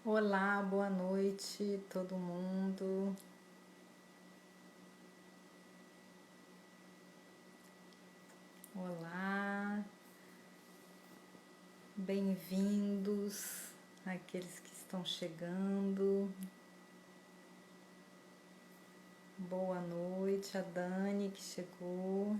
Olá, boa noite, todo mundo. Olá, bem-vindos àqueles que estão chegando. Boa noite, a Dani que chegou.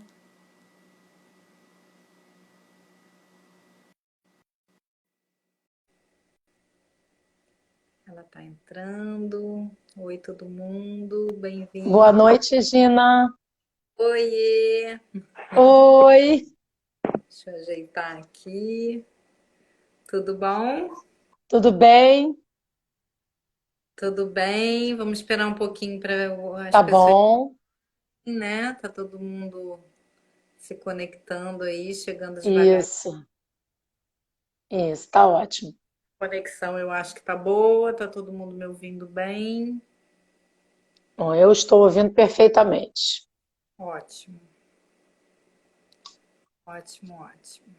Ela está entrando. Oi, todo mundo, Boa bem-vindo. noite, Gina. Oiê! Oi, Deixa eu ajeitar aqui. Tudo bom? tudo bem? Tudo bem? Vamos esperar um pouquinho para as Tá pessoas, bom. né? Tá todo mundo se conectando aí, chegando devagar. Isso, tá ótimo. Conexão eu acho que tá boa, tá todo mundo me ouvindo bem. Bom, eu estou ouvindo perfeitamente. Ótimo, ótimo, ótimo.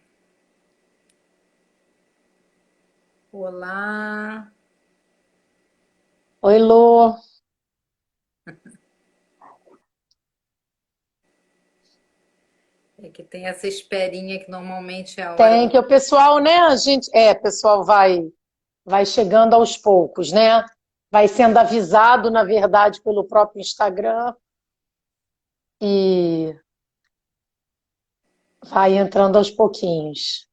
Olá. Oi, Lu. É que tem essa esperinha que normalmente é a hora Tem do. que o pessoal, né? O pessoal vai chegando aos poucos, né? Vai sendo avisado, na verdade, pelo próprio Instagram e vai entrando aos pouquinhos.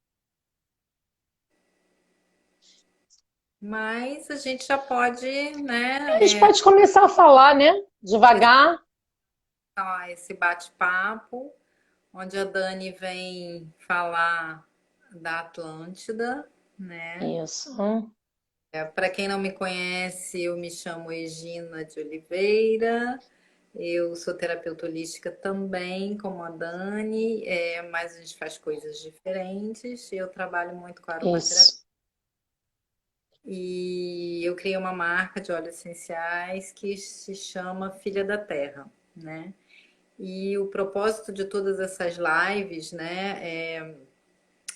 Mas a gente já pode, A gente né, pode começar a falar, né? começar Devagar. esse bate-papo, onde a Dani vem falar da Atlântida, né? Isso. Para quem não me conhece, eu me chamo Egina de Oliveira. Eu sou terapeuta holística também, como a Dani, mas a gente faz coisas diferentes. Eu trabalho muito com aromaterapia Isso. e eu criei uma marca de óleos essenciais que se chama Filha da Terra, né? E o propósito de todas essas lives, né,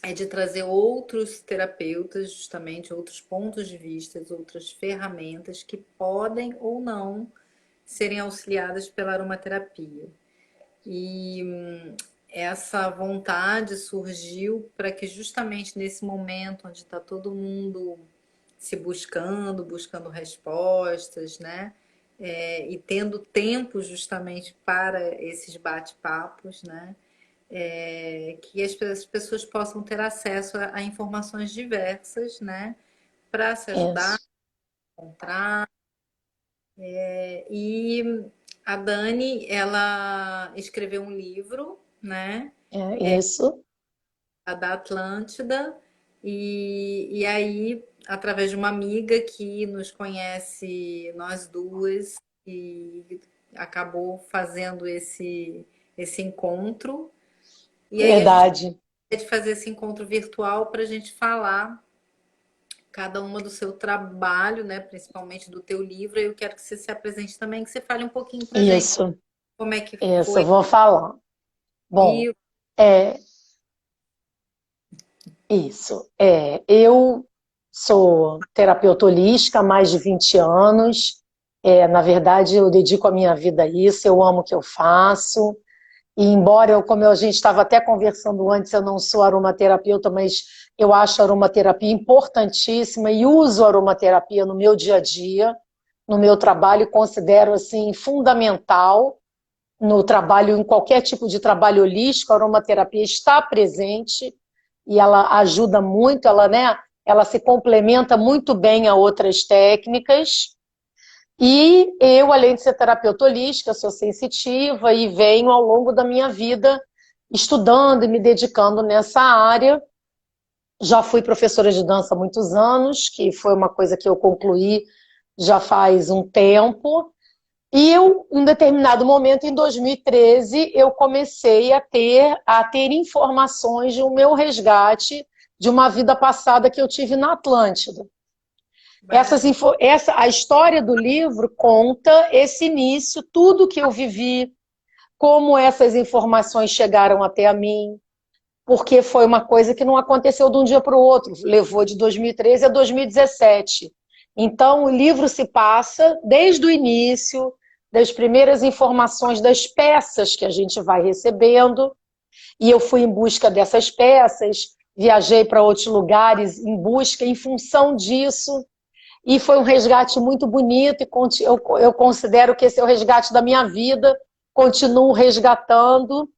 é de trazer outros terapeutas, justamente outros pontos de vista, outras ferramentas que podem ou não serem auxiliadas pela aromaterapia. E essa vontade surgiu para que justamente nesse momento onde está todo mundo se buscando respostas, né? E tendo tempo justamente para esses bate-papos, né? Que as pessoas possam ter acesso a informações diversas, né? Para se ajudar a Isso. encontrar. E a Dani, ela escreveu um livro, né? É isso. A da Atlântida, e aí, através de uma amiga que nos conhece, nós duas, e acabou fazendo esse encontro. E aí a gente Verdade. pode fazer esse encontro virtual para a gente falar cada uma do seu trabalho, né? Principalmente do teu livro. E eu quero que você se apresente também, que você fale um pouquinho para a gente Isso. como é que Isso, eu foi vou falar. o Bom, livro. é isso. Eu sou terapeuta holística há mais de 20 anos. Na verdade, eu dedico a minha vida a isso, eu amo o que eu faço. E embora como a gente estava até conversando antes, eu não sou aromaterapeuta, mas eu acho a aromaterapia importantíssima e uso a aromaterapia no meu dia a dia, no meu trabalho, e considero assim fundamental no trabalho, em qualquer tipo de trabalho holístico, a aromaterapia está presente e ela ajuda muito, ela, né, ela se complementa muito bem a outras técnicas. E eu, além de ser terapeuta holística, sou sensitiva e venho ao longo da minha vida estudando e me dedicando nessa área. Já fui professora de dança há muitos anos, que foi uma coisa que eu concluí já faz um tempo. E eu, em determinado momento, em 2013, eu comecei a ter informações de um meu resgate de uma vida passada que eu tive na Atlântida. Maravilha. A história do livro conta esse início, tudo que eu vivi, como essas informações chegaram até a mim, porque foi uma coisa que não aconteceu de um dia para o outro, levou de 2013 a 2017. Então, o livro se passa desde o início, das primeiras informações das peças que a gente vai recebendo, e eu fui em busca dessas peças, viajei para outros lugares em busca, em função disso, e foi um resgate muito bonito, e eu considero que esse é o resgate da minha vida, continuo resgatando,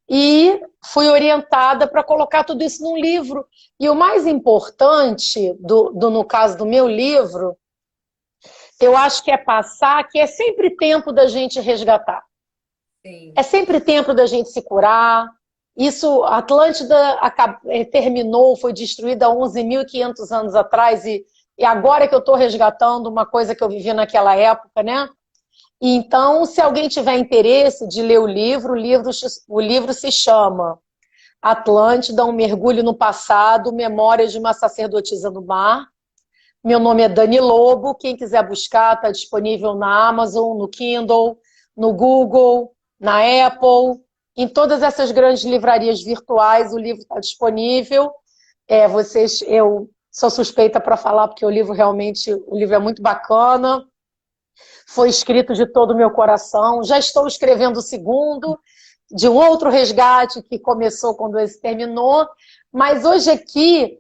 e fui orientada para colocar tudo isso num livro. E o mais importante, no caso do meu livro, eu acho que é passar que é sempre tempo da gente resgatar. Sim. É sempre tempo da gente se curar. Isso, a Atlântida terminou, foi destruída há 11.500 anos atrás, e agora que eu estou resgatando uma coisa que eu vivi naquela época, né? Então, se alguém tiver interesse de ler o livro se chama Atlântida, um mergulho no passado, Memórias de uma sacerdotisa do mar. Meu nome é Dani Lobo, quem quiser buscar, está disponível na Amazon, no Kindle, no Google, na Apple, em todas essas grandes livrarias virtuais, o livro está disponível. Eu sou suspeita para falar, porque o livro é muito bacana, foi escrito de todo o meu coração, já estou escrevendo o segundo, de um outro resgate que começou quando esse terminou, mas hoje aqui,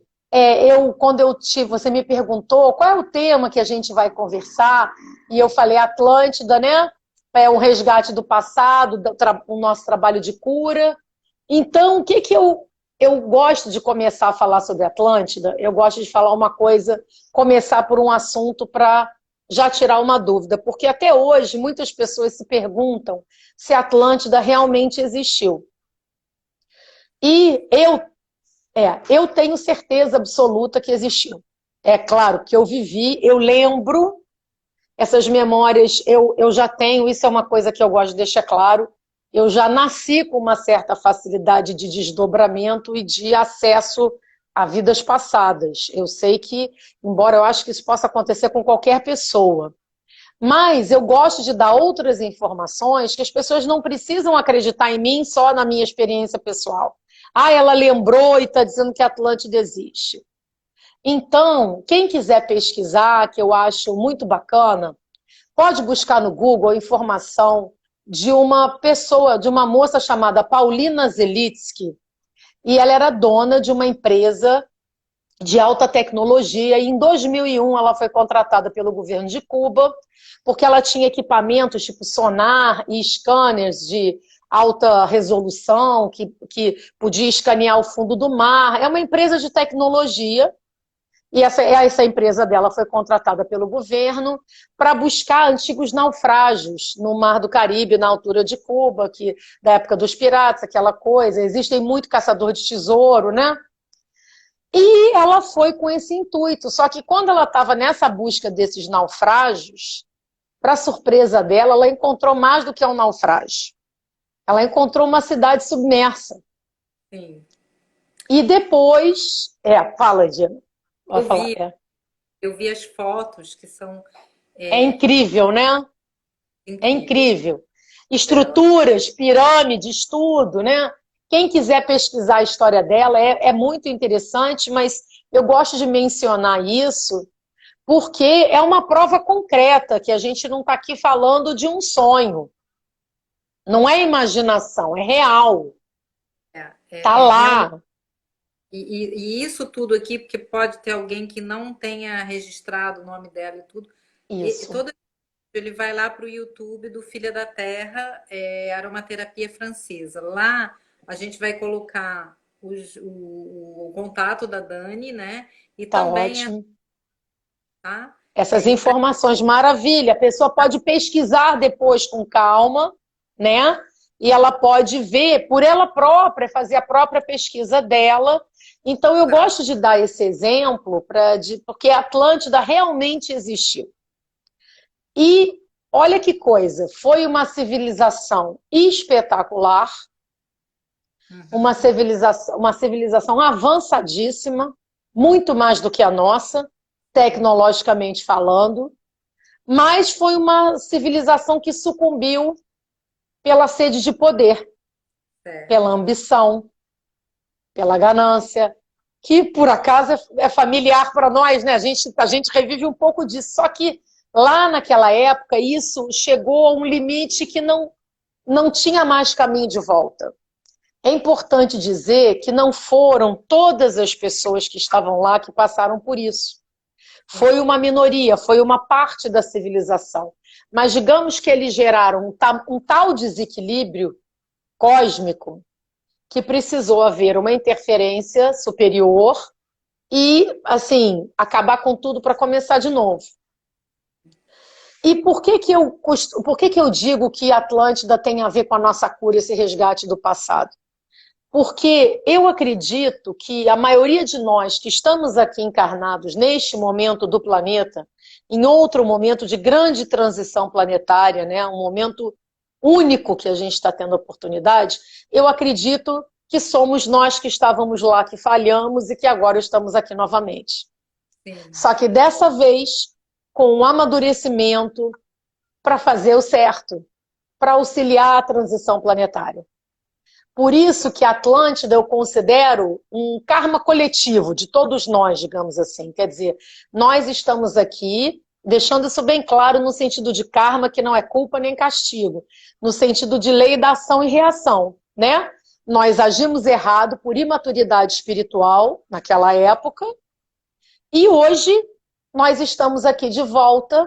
você me perguntou qual é o tema que a gente vai conversar, e eu falei Atlântida, né? É um resgate do passado, o nosso trabalho de cura. Então, o que eu gosto de começar a falar sobre Atlântida? Eu gosto de falar uma coisa, começar por um assunto para já tirar uma dúvida, porque até hoje muitas pessoas se perguntam se a Atlântida realmente existiu. E eu tenho certeza absoluta que existiu. É claro que eu vivi, eu lembro, essas memórias eu já tenho, isso é uma coisa que eu gosto de deixar claro, eu já nasci com uma certa facilidade de desdobramento e de acesso a vidas passadas. Eu sei que, embora eu acho que isso possa acontecer com qualquer pessoa, mas eu gosto de dar outras informações que as pessoas não precisam acreditar em mim só na minha experiência pessoal. Ah, ela lembrou e está dizendo que a Atlântida existe. Então, quem quiser pesquisar, que eu acho muito bacana, pode buscar no Google a informação de uma pessoa, de uma moça chamada Paulina Zelitsky, e ela era dona de uma empresa de alta tecnologia, e em 2001 ela foi contratada pelo governo de Cuba, porque ela tinha equipamentos tipo sonar e scanners de alta resolução, que podia escanear o fundo do mar. É uma empresa de tecnologia, e essa empresa dela foi contratada pelo governo para buscar antigos naufrágios no Mar do Caribe, na altura de Cuba, da época dos piratas, aquela coisa. Existem muito caçador de tesouro, né? E ela foi com esse intuito. Só que quando ela estava nessa busca desses naufrágios, para surpresa dela, ela encontrou mais do que um naufrágio. Ela encontrou uma cidade submersa. Sim. E depois... fala, Diana. Vai Eu falar, vi, eu vi as fotos que são É é, incrível, né? É incríveis incrível. dela. Estruturas, pirâmides, tudo, né? Quem quiser pesquisar a história dela é muito interessante, mas eu gosto de mencionar isso porque é uma prova concreta que a gente não está aqui falando de um sonho. Não é imaginação, é real. Tá Realmente. lá. E isso tudo aqui, porque pode ter alguém que não tenha registrado o nome dela e tudo. E Isso. todo ele vai lá para o YouTube do Filha da Terra, Aromaterapia Francesa. Lá a gente vai colocar o contato da Dani, né? E Tá também ótimo. tá? Essas E para informações, maravilha. A pessoa pode pesquisar depois com calma, né? E ela pode ver por ela própria, fazer a própria pesquisa dela. Então, eu gosto de dar esse exemplo porque a Atlântida realmente existiu. E olha que coisa, foi uma civilização espetacular, uma civilização avançadíssima, muito mais do que a nossa, tecnologicamente falando, mas foi uma civilização que sucumbiu pela sede de poder, pela certo. ambição, pela ganância. que por acaso é familiar para nós, né? A gente revive um pouco disso. Só que lá naquela época isso chegou a um limite que não tinha mais caminho de volta. É importante dizer que não foram todas as pessoas que estavam lá que passaram por isso. Foi uma minoria, foi uma parte da civilização. Mas digamos que eles geraram um tal desequilíbrio cósmico que precisou haver uma interferência superior e, assim, acabar com tudo para começar de novo. E por que que eu digo que Atlântida tem a ver com a nossa cura, esse resgate do passado? Porque eu acredito que a maioria de nós que estamos aqui encarnados neste momento do planeta, em outro momento de grande transição planetária, né, um momento único que a gente está tendo oportunidade, eu acredito que somos nós que estávamos lá, que falhamos e que agora estamos aqui novamente. Sim. Só que dessa vez, com um amadurecimento para fazer o certo, para auxiliar a transição planetária. Por isso que a Atlântida eu considero um karma coletivo de todos nós, digamos assim. Quer dizer, nós estamos aqui, deixando isso bem claro no sentido de karma, que não é culpa nem castigo, no sentido de lei da ação e reação, né? Nós agimos errado por imaturidade espiritual naquela época, e hoje nós estamos aqui de volta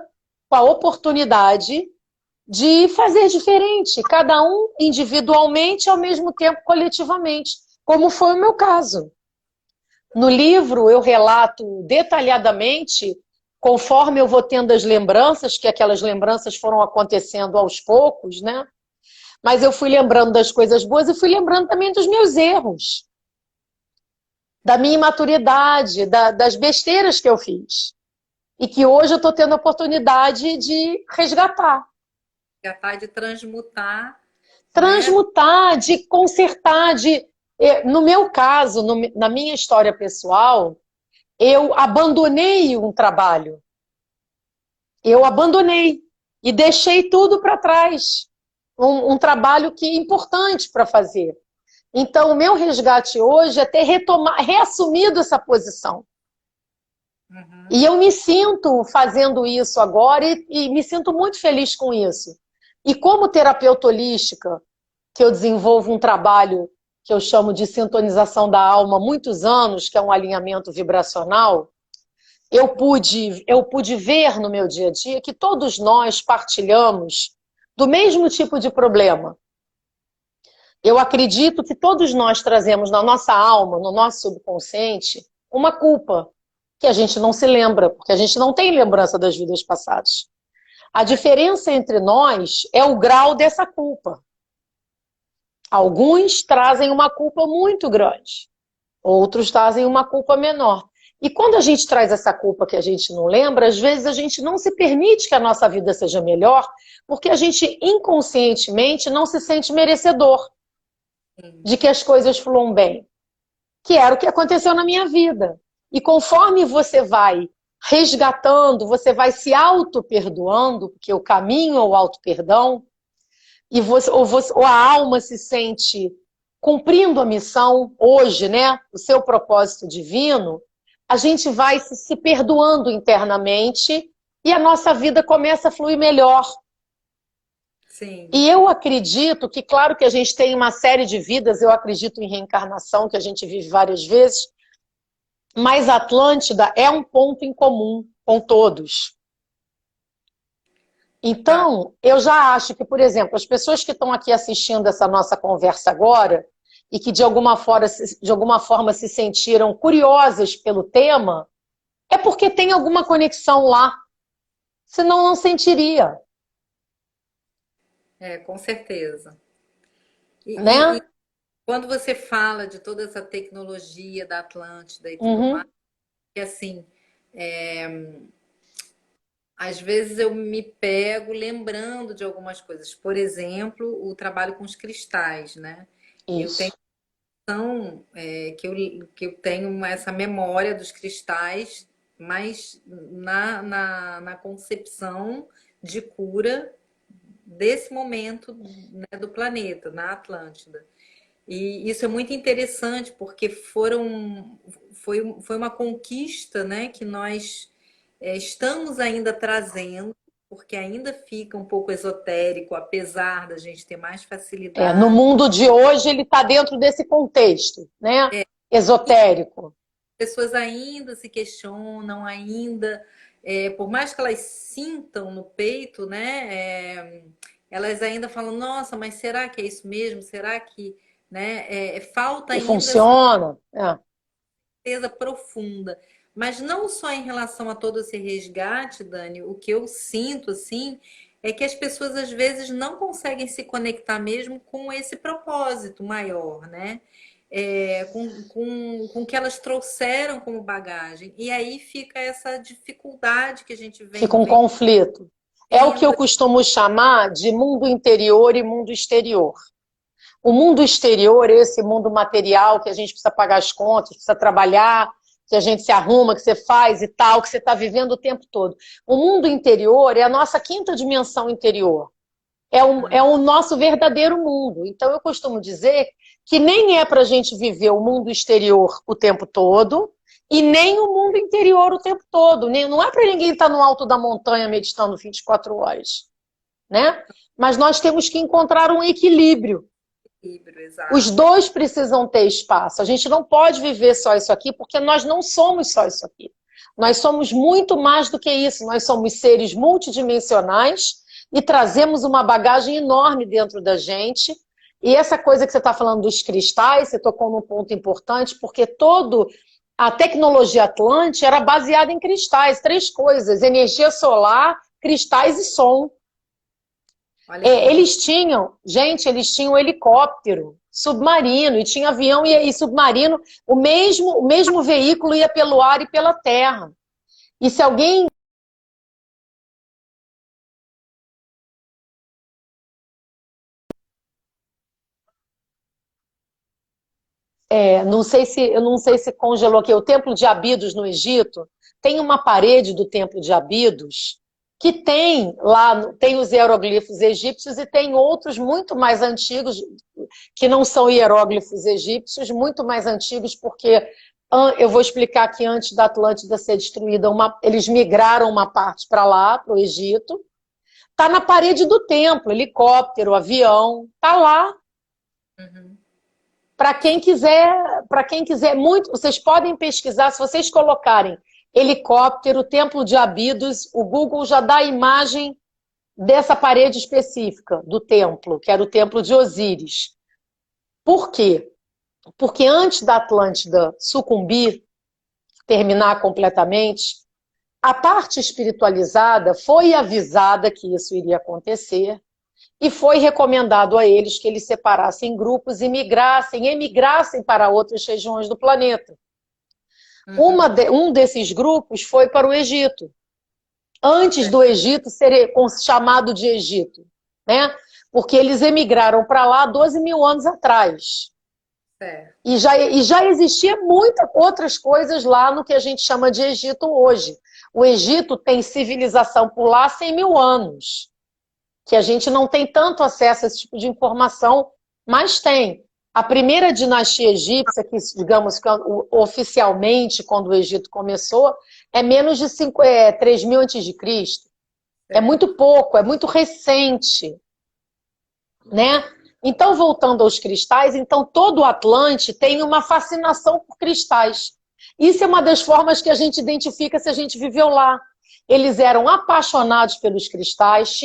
com a oportunidade de fazer diferente, cada um individualmente, ao mesmo tempo coletivamente, como foi o meu caso. No livro eu relato detalhadamente, conforme eu vou tendo as lembranças, que aquelas lembranças foram acontecendo aos poucos, né? Mas eu fui lembrando das coisas boas e fui lembrando também dos meus erros, da minha imaturidade, das besteiras que eu fiz. E que hoje eu estou tendo a oportunidade de resgatar. Capaz de transmutar, né? Transmutar, de consertar, de... No meu caso, na minha história pessoal, eu abandonei um trabalho. Eu abandonei e deixei tudo para trás. Um trabalho que é importante para fazer. Então, o meu resgate hoje é ter reassumido essa posição. Uhum. E eu me sinto fazendo isso agora e me sinto muito feliz com isso. E como terapeuta holística, que eu desenvolvo um trabalho que eu chamo de sintonização da alma há muitos anos, que é um alinhamento vibracional, eu pude ver no meu dia a dia que todos nós partilhamos do mesmo tipo de problema. Eu acredito que todos nós trazemos na nossa alma, no nosso subconsciente, uma culpa que a gente não se lembra, porque a gente não tem lembrança das vidas passadas. A diferença entre nós é o grau dessa culpa. Alguns trazem uma culpa muito grande, outros trazem uma culpa menor. E quando a gente traz essa culpa que a gente não lembra, às vezes a gente não se permite que a nossa vida seja melhor, porque a gente inconscientemente não se sente merecedor de que as coisas fluam bem, que era o que aconteceu na minha vida. E conforme você vai resgatando, você vai se auto-perdoando, porque o caminho é o auto-perdão, e ou a alma se sente cumprindo a missão hoje, né? O seu propósito divino, a gente vai se perdoando internamente e a nossa vida começa a fluir melhor. Sim. E eu acredito que, claro que a gente tem uma série de vidas, eu acredito em reencarnação, que a gente vive várias vezes, mas a Atlântida é um ponto em comum com todos. Tá. Então, eu já acho que, por exemplo, as pessoas que estão aqui assistindo essa nossa conversa agora e que de alguma forma se sentiram curiosas pelo tema, é porque tem alguma conexão lá, senão não sentiria, É, com certeza. E né? quando você fala de toda essa tecnologia da Atlântida e tudo mais, Uhum, que assim, às vezes eu me pego lembrando de algumas coisas. Por exemplo, o trabalho com os cristais, né? Eu tenho isso. que eu tenho essa memória dos cristais, mas na concepção de cura desse momento, né, do planeta, na Atlântida. E isso é muito interessante, porque foi uma conquista, né, que nós estamos ainda trazendo, porque ainda fica um pouco esotérico, apesar da gente ter mais No facilidade. mundo de hoje, ele está dentro desse contexto, né? E Esotérico. as pessoas ainda se questionam, ainda, por mais que elas sintam no peito, né, elas ainda falam, nossa, mas será que é isso mesmo? Será que, né, falta E ainda essa funciona. certeza profunda. Mas não só em relação a todo esse resgate, Dani, o que eu sinto assim é que as pessoas às vezes não conseguem se conectar mesmo com esse propósito maior, né? Com o que elas trouxeram como bagagem. E aí fica essa dificuldade que a gente Fica vem um conflito. É o que eu vendo. costumo chamar de mundo interior e mundo exterior. O mundo exterior, esse mundo material que a gente precisa pagar as contas, precisa trabalhar, que a gente se arruma, que você faz e tal, que você está vivendo o tempo todo. O mundo interior é a nossa quinta dimensão interior. É o nosso verdadeiro mundo. Então, eu costumo dizer que nem é para a gente viver o mundo exterior o tempo todo e nem o mundo interior o tempo todo. Não é para ninguém estar no alto da montanha meditando 24 horas, né? Mas nós temos que encontrar um equilíbrio. Equilíbrio, Os exato. dois precisam ter espaço. A gente não pode viver só isso aqui, porque nós não somos só isso aqui. Nós somos muito mais do que isso. Nós somos seres multidimensionais e trazemos uma bagagem enorme dentro da gente. E essa coisa que você está falando dos cristais, você tocou num ponto importante, porque todo a tecnologia Atlante era baseada em cristais, três coisas: energia solar, cristais e som. Olha que Eles interessante. tinham, gente, eles tinham helicóptero, submarino, e tinha avião e submarino, o mesmo veículo ia pelo ar e pela terra. E se alguém, eu não sei se congelou aqui, o Templo de Abidos no Egito, tem uma parede do Templo de Abidos que tem lá, tem os hieroglifos egípcios e tem outros muito mais antigos, que não são hieróglifos egípcios, muito mais antigos, porque eu vou explicar que antes da Atlântida ser destruída, eles migraram uma parte para lá, para o Egito. Está na parede do templo, helicóptero, avião, está lá. Uhum. Para quem quiser muito, vocês podem pesquisar, se vocês colocarem helicóptero, Templo de Abidos, o Google já dá a imagem dessa parede específica do templo, que era o templo de Osíris. Por quê? Porque antes da Atlântida sucumbir, terminar completamente, a parte espiritualizada foi avisada que isso iria acontecer e foi recomendado a eles que eles separassem grupos e emigrassem para outras regiões do planeta. Uhum. Um desses grupos foi para o Egito, antes do Egito ser chamado de Egito, né? Porque eles emigraram para lá 12 mil anos atrás. Certo. E já existia muitas outras coisas lá no que a gente chama de Egito hoje. O Egito tem civilização por lá há 100 mil anos, que a gente não tem tanto acesso a esse tipo de informação, mas tem. A primeira dinastia egípcia, que digamos que oficialmente, quando o Egito começou, é menos de 3 mil antes de Cristo. É Certo. muito pouco, é muito recente, né? Então, voltando aos cristais, então todo o Atlante tem uma fascinação por cristais. Isso é uma das formas que a gente identifica se a gente viveu lá. Eles eram apaixonados pelos cristais,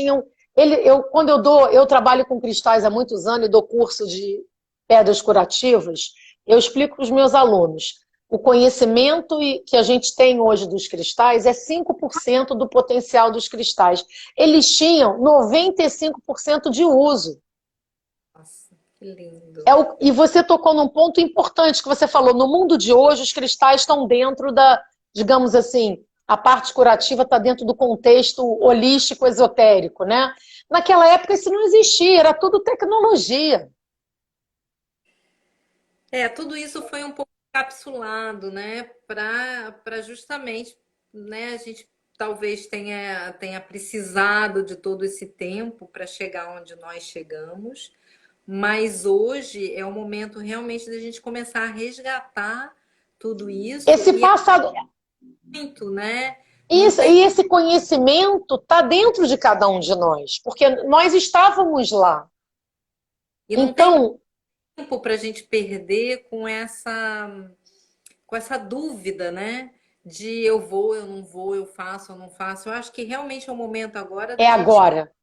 quando eu trabalho com cristais há muitos anos e dou curso de pedras curativas, eu explico para os meus alunos. O conhecimento que a gente tem hoje dos cristais é 5% do potencial dos cristais. Eles tinham 95% de uso. Nossa, que lindo. E você tocou num ponto importante que você falou. No mundo de hoje, os cristais estão dentro digamos assim, a parte curativa está dentro do contexto holístico esotérico, né? Naquela época isso não existia, era tudo tecnologia. Tudo isso foi um pouco capsulado, né, para justamente, né, a gente talvez tenha precisado de todo esse tempo para chegar onde nós chegamos, mas hoje é o momento realmente da gente começar a resgatar tudo isso Esse e é passado, muito, né? Não isso, tem e esse conhecimento está dentro de cada um de nós, porque nós estávamos lá. e não tem Então, tempo para a gente perder com essa dúvida, né? De eu vou, eu não vou, eu faço, eu não faço. Eu acho que realmente é o momento agora é da gente agora.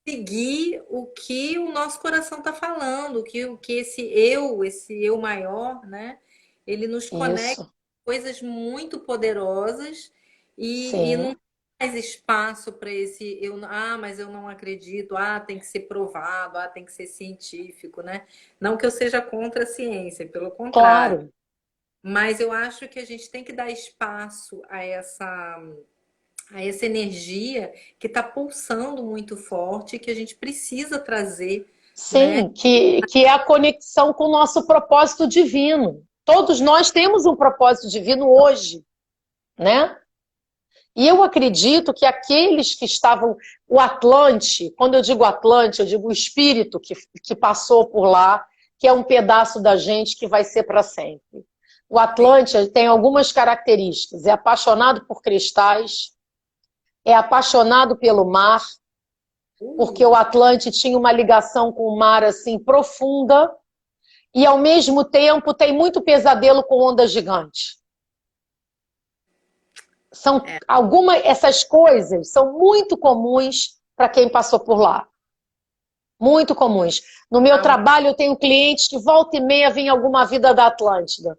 seguir o que o nosso coração está falando, o que esse eu maior, né? Ele nos conecta Isso, com coisas muito poderosas e não sim, tem mais espaço para esse mas eu não acredito, tem que ser provado, tem que ser científico, né? Não que eu seja contra a ciência, pelo contrário, claro. mas eu acho que a gente tem que dar espaço a essa energia que está pulsando muito forte, que a gente precisa trazer, né? Sim, que é a conexão com o nosso propósito divino. Todos nós temos um propósito divino hoje, né? E eu acredito que aqueles que estavam. O Atlante, quando eu digo Atlante, eu digo o espírito que passou por lá, que é um pedaço da gente que vai ser para sempre. O Sim. Atlante tem algumas características: é apaixonado por cristais, é apaixonado pelo mar, porque o Uh, Atlante tinha uma ligação com o mar assim profunda, e ao mesmo tempo tem muito pesadelo com ondas gigantes. São é, essas coisas são muito comuns para quem passou por lá. Muito comuns. No meu am- trabalho, eu tenho clientes que volta e meia vem alguma vida da Atlântida.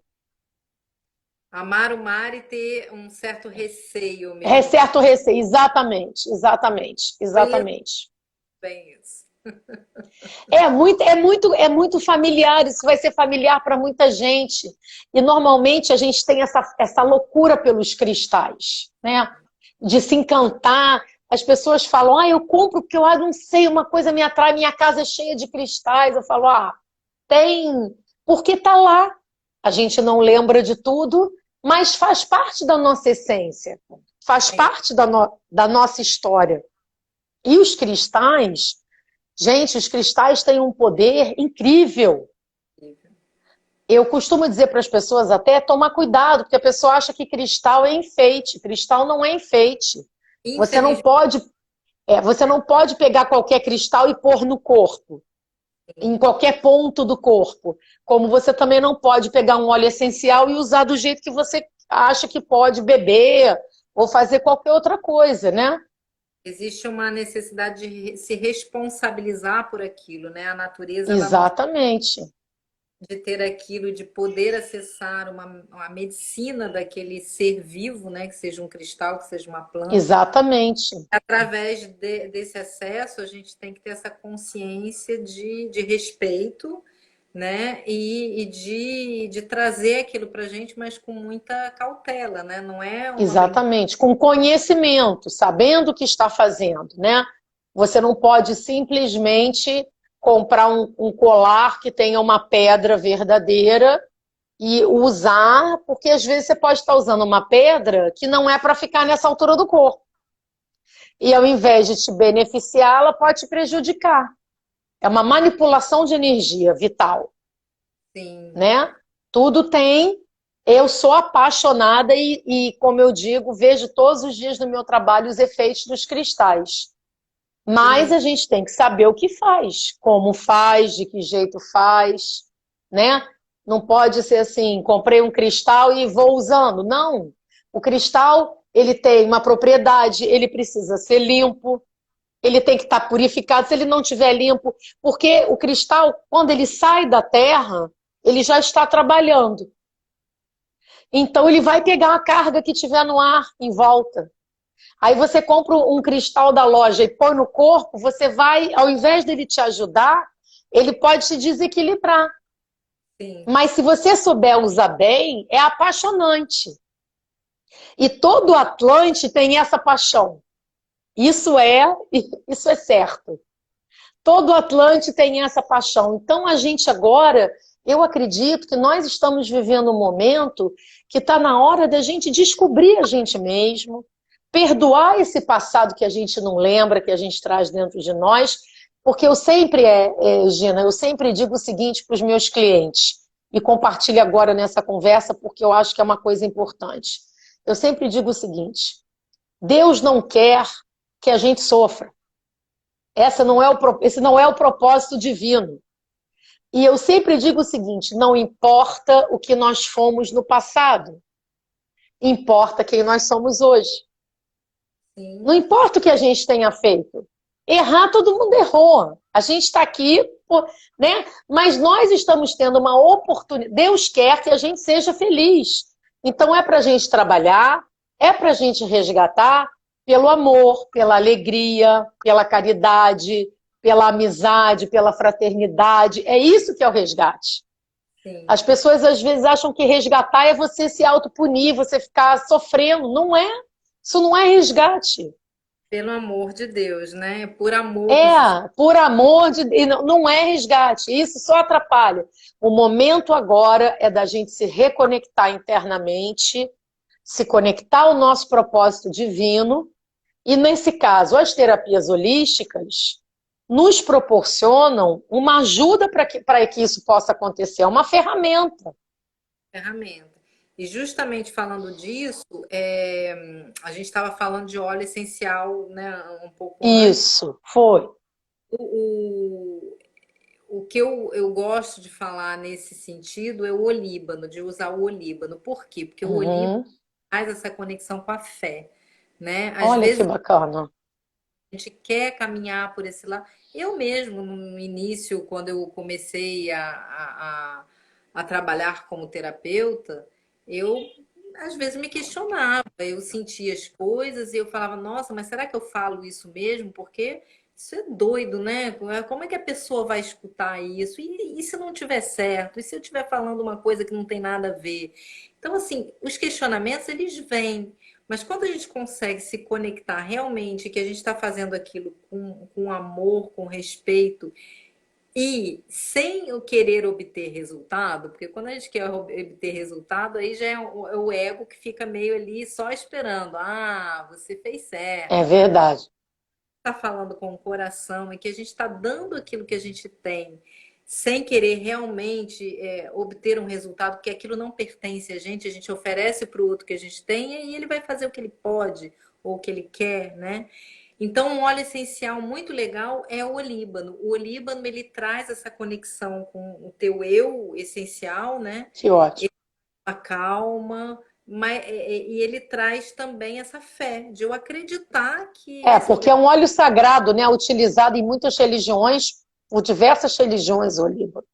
amar o mar e ter um certo receio É mesmo. certo receio, exatamente, exatamente, Conheço exatamente. bem isso. É muito familiar, isso vai ser familiar para muita gente. E normalmente a gente tem essa loucura pelos cristais, né? De se encantar. As pessoas falam, eu compro porque eu não sei, uma coisa me atrai, minha casa é cheia de cristais. Eu falo, tem, porque tá lá. A gente não lembra de tudo, mas faz parte da nossa essência, faz É parte da nossa história. E os cristais, gente, os cristais têm um poder incrível. incrível. Eu costumo dizer para as pessoas até tomar cuidado, porque a pessoa acha que cristal é enfeite. Cristal não é enfeite. Você não Infelizmente, pode, você não pode pegar qualquer cristal e pôr no corpo, em qualquer ponto do corpo. Como você também não pode pegar um óleo essencial e usar do jeito que você acha que pode beber ou fazer qualquer outra coisa, né? existe uma necessidade de se responsabilizar por aquilo, né? A natureza ela nos Exatamente. de ter aquilo, de poder acessar uma medicina daquele ser vivo, né? Que seja um cristal, que seja uma planta. Exatamente. Através desse acesso, a gente tem que ter essa consciência de respeito, né? De trazer aquilo para a gente, mas com muita cautela, né? Não é uma brincadeira. Exatamente. Com conhecimento, sabendo o que está fazendo, né? Você não pode simplesmente comprar um colar que tenha uma pedra verdadeira e usar, porque às vezes você pode estar usando uma pedra que não é para ficar nessa altura do corpo. E ao invés de te beneficiar, ela pode te prejudicar. É uma manipulação de energia vital, Sim, né? Tudo tem. Eu sou apaixonada como eu digo, vejo todos os dias no meu trabalho os efeitos dos cristais. que Mas lindo. a gente tem que saber o que faz, como faz, de que jeito faz, né? Não pode ser assim, comprei um cristal e vou usando. Não. O cristal, ele tem uma propriedade, ele precisa ser limpo, ele tem que estar purificado. Se ele não estiver limpo, porque o cristal, quando ele sai da terra, ele já está trabalhando. Então ele vai pegar a carga que tiver no ar em volta. Aí você compra um cristal da loja e põe no corpo, você vai, ao invés dele te ajudar, ele pode te desequilibrar. Sim, Mas se você souber usar bem, é apaixonante. E todo Atlante tem essa paixão. Isso é, isso é certo. Todo Atlante tem essa paixão. Então a gente agora, eu acredito que nós estamos vivendo um momento que está na hora da gente descobrir a gente mesmo, perdoar esse passado que a gente não lembra, que a gente traz dentro de nós, Porque eu sempre, Gina, eu sempre digo o seguinte para os meus clientes, e compartilho agora nessa conversa, porque eu acho que é uma coisa importante. Eu sempre digo o seguinte: Deus não quer que a gente sofra. Esse não é o propósito divino. E eu sempre digo o seguinte: não importa o que nós fomos no passado, importa quem nós somos hoje. Não Sim, importa o que a gente tenha feito. Errar, todo mundo errou. A gente está aqui, né? Mas nós estamos tendo uma oportunidade. Deus quer que a gente seja feliz. Então é para a gente trabalhar, é para a gente resgatar pelo amor, pela alegria, pela caridade, pela amizade, pela fraternidade. É isso que é o resgate. sim. As pessoas às vezes acham que resgatar é você se autopunir, você ficar sofrendo. Não é. Isso não é resgate. Pelo amor de Deus, né? Por amor, Por amor de Deus, não é resgate, isso só atrapalha. O momento agora é da gente se reconectar internamente, se conectar ao nosso propósito divino, e nesse caso, as terapias holísticas nos proporcionam uma ajuda para que isso possa acontecer, é uma ferramenta. ferramenta. E justamente falando disso, a gente estava falando de óleo essencial, né, um pouco antes. Isso, foi. O, o que eu gosto de falar nesse sentido é o olíbano, de usar o olíbano. Por quê? Porque o olíbano Uhum. faz essa conexão com a fé, né? Às Olha que vezes bacana. a gente quer caminhar por esse lado. Eu mesmo, no início, quando eu comecei a trabalhar como terapeuta, eu às vezes me questionava, eu sentia as coisas e eu falava, nossa, mas será que eu falo isso mesmo? Porque isso é doido, né? Como é que a pessoa vai escutar isso? E se não tiver certo? E se eu estiver falando uma coisa que não tem nada a ver? Então, assim, os questionamentos, eles vêm. Mas quando a gente consegue se conectar realmente, que a gente está fazendo aquilo com amor, com respeito e sem o querer obter resultado, porque quando a gente quer obter resultado, aí já é o ego que fica meio ali só esperando. Ah, você fez É certo. verdade. Está falando com o coração e que a gente está dando aquilo que a gente tem, sem querer realmente obter um resultado, porque aquilo não pertence a gente oferece para o outro que a gente tem e ele vai fazer o que ele pode ou o que ele quer, né? Então, um óleo essencial muito legal é o olíbano. O olíbano, ele traz essa conexão com o teu eu essencial, né? Que ótimo. A calma, e ele traz também essa fé de eu acreditar que esse Porque é um óleo sagrado, né? Utilizado em muitas religiões, por diversas religiões, o Líbano.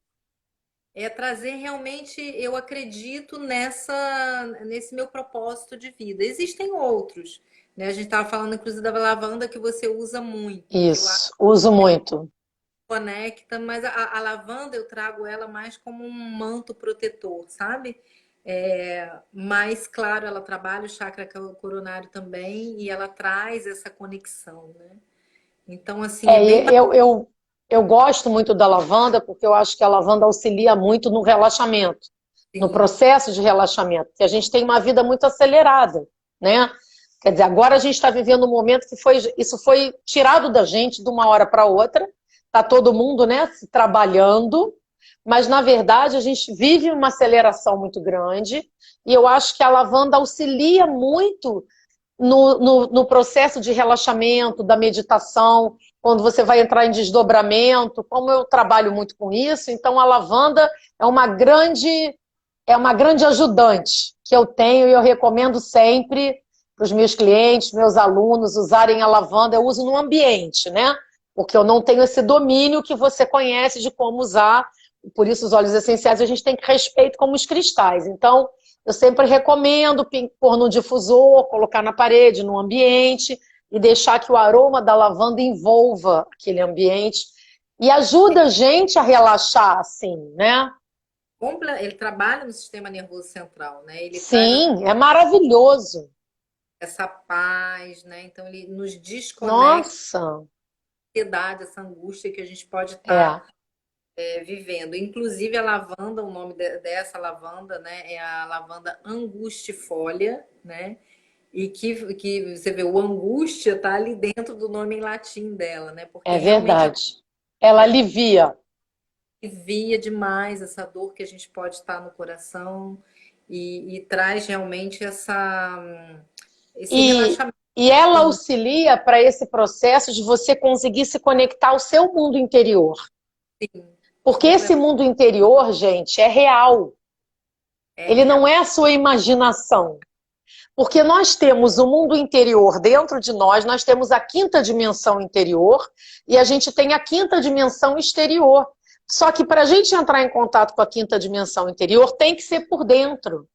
é trazer realmente, eu acredito nesse meu propósito de vida. Existem outros, né? A gente estava falando inclusive da lavanda que você usa muito, que eu acho Isso, uso muito. que conecta, mas a lavanda eu trago ela mais como um manto protetor, sabe? Mas claro, ela trabalha o chakra coronário também e ela traz essa conexão, né? Então, assim, é bem Eu gosto muito da lavanda porque eu acho que a lavanda auxilia muito no relaxamento, no assim, processo de relaxamento, porque a gente tem uma vida muito acelerada, né? Quer dizer, agora a gente está vivendo um momento que isso foi tirado da gente de uma hora para outra, está todo mundo, né, se trabalhando, mas na verdade a gente vive uma aceleração muito grande e eu acho que a lavanda auxilia muito no processo de relaxamento, da meditação, quando você vai entrar em desdobramento, como eu trabalho muito com isso, então a lavanda é uma grande ajudante que eu tenho e eu recomendo sempre para os meus clientes, meus alunos usarem a lavanda. Eu uso no ambiente, né? Porque eu não tenho esse domínio que você conhece de como usar. Por isso, os óleos essenciais a gente tem que respeito como os cristais. Então, eu sempre recomendo pôr no difusor, colocar na parede, no ambiente e deixar que o aroma da lavanda envolva aquele ambiente e ajuda a gente a relaxar, assim, né? ele trabalha no sistema nervoso central, né? Ele traz Sim, é maravilhoso. essa paz, né? Então ele nos desconecta Nossa, da ansiedade, essa angústia que a gente pode é, estar vivendo. Inclusive a lavanda, o nome dessa lavanda, né, é a lavanda angustifolia, né? E que você vê, o angústia tá ali dentro do nome em latim dela, né? Porque é realmente verdade. Ela alivia. Alivia demais essa dor que a gente pode estar no coração e traz realmente esse E, relaxamento. e ela auxilia para esse processo de você conseguir se conectar ao seu mundo interior. Sim, Porque esse completamente. mundo interior, gente, é real. É Ele não real. é a sua imaginação. Porque nós temos o mundo interior dentro de nós, nós temos a quinta dimensão interior e a gente tem a quinta dimensão exterior. Só que para a gente entrar em contato com a quinta dimensão interior, tem que ser por dentro.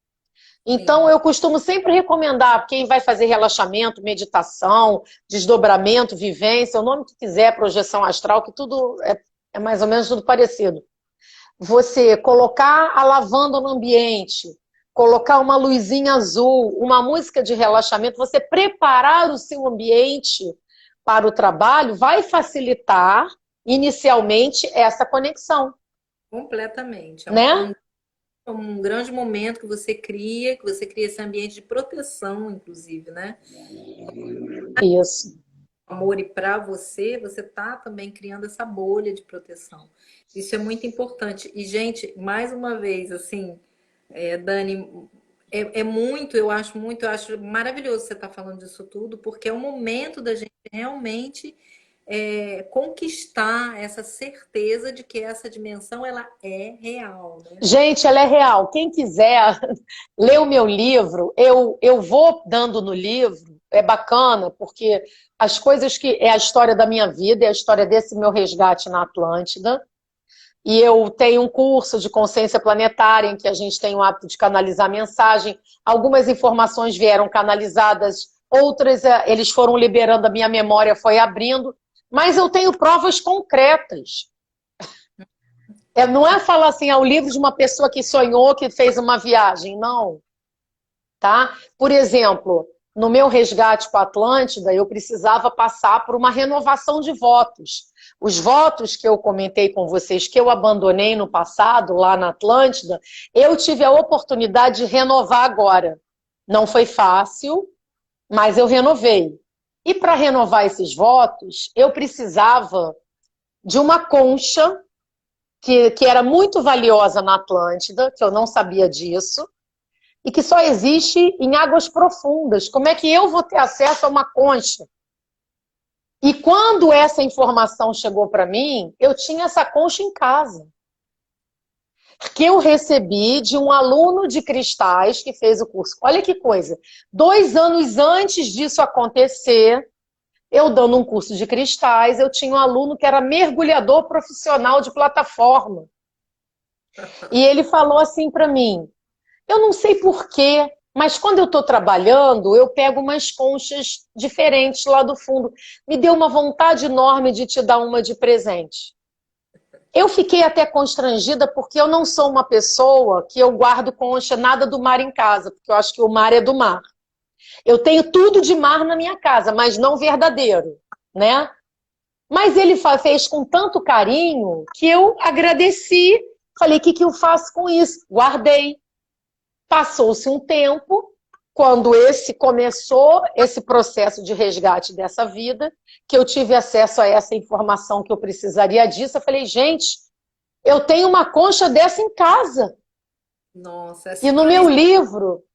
Então, Sim. eu costumo sempre recomendar quem vai fazer relaxamento, meditação, desdobramento, vivência, o nome que quiser, projeção astral, que tudo é mais ou menos tudo parecido. Você colocar a lavanda no ambiente, colocar uma luzinha azul, uma música de relaxamento, você preparar o seu ambiente para o trabalho vai facilitar inicialmente essa conexão, Completamente. É né? um grande momento que você cria esse ambiente de proteção, inclusive, né? Isso. Amor e para você, você tá também criando essa bolha de proteção. Isso é muito importante. E, gente, mais uma vez, assim, Dani, eu acho maravilhoso você estar falando disso tudo, porque é o momento da gente realmente conquistar essa certeza de que essa dimensão ela é real, né? Gente, ela é real. Quem quiser ler o meu livro, eu vou dando no livro, é bacana, porque as coisas que é a história da minha vida, é a história desse meu resgate na Atlântida. E eu tenho um curso de consciência planetária em que a gente tem o hábito de canalizar mensagem. Algumas informações vieram canalizadas, outras eles foram liberando, a minha memória foi abrindo. Mas eu tenho provas concretas. Não é falar assim, o livro de uma pessoa que sonhou, que fez uma viagem. Não, tá? Por exemplo, no meu resgate com a Atlântida, eu precisava passar por uma renovação de votos. Os votos que eu comentei com vocês, que eu abandonei no passado, lá na Atlântida, eu tive a oportunidade de renovar agora. Não foi fácil, mas eu renovei. E para renovar esses votos, eu precisava de uma concha que era muito valiosa na Atlântida, que eu não sabia disso, e que só existe em águas profundas. Como é que eu vou ter acesso a uma concha? E quando essa informação chegou para mim, eu tinha essa concha em casa, que eu recebi de um aluno de cristais que fez o curso. Olha que coisa. 2 anos antes disso acontecer, eu dando um curso de cristais, eu tinha um aluno que era mergulhador profissional de plataforma. E ele falou assim para mim, eu não sei porquê, mas quando eu estou trabalhando, eu pego umas conchas diferentes lá do fundo. Me deu uma vontade enorme de te dar uma de presente. Eu fiquei até constrangida porque eu não sou uma pessoa que eu guardo concha nada do mar em casa, porque eu acho que o mar é do mar. Eu tenho tudo de mar na minha casa, mas não verdadeiro, né? Mas ele fez com tanto carinho que eu agradeci. Falei, o que eu faço com isso? Guardei. Passou-se um tempo, quando começou esse processo de resgate dessa vida, que eu tive acesso a essa informação que eu precisaria disso, eu falei, gente, eu tenho uma concha dessa em casa. Nossa, é E no meu sincronismo.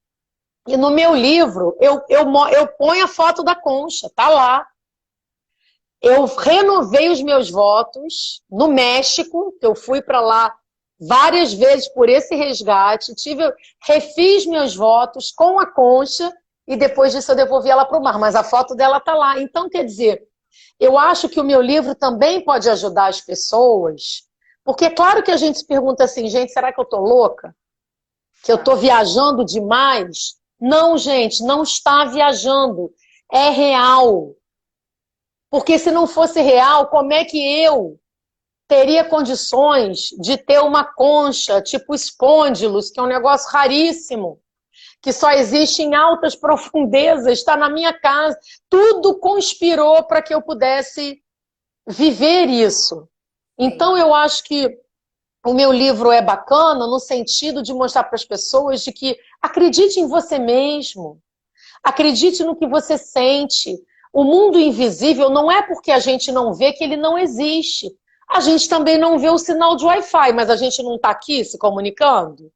livro, eu ponho a foto da concha, tá lá. Eu renovei os meus votos no México, que eu fui para lá várias vezes por esse resgate, refiz meus votos com a concha e depois disso eu devolvi ela para o mar, mas a foto dela está lá. Então, quer dizer, eu acho que o meu livro também pode ajudar as pessoas, porque é claro que a gente se pergunta assim, gente, será que eu estou louca? Que eu estou viajando demais? Não, gente, não está viajando. É real. Porque se não fosse real, como é que eu teria condições de ter uma concha, tipo espôndilos, que é um negócio raríssimo, que só existe em altas profundezas, está na minha casa. Tudo conspirou para que eu pudesse viver isso. Então, Sim. eu acho que o meu livro é bacana no sentido de mostrar para as pessoas de que acredite em você mesmo, acredite no que você sente. O mundo invisível não é porque a gente não vê que ele não existe. A gente também não vê o sinal de Wi-Fi, mas a gente não está aqui se comunicando?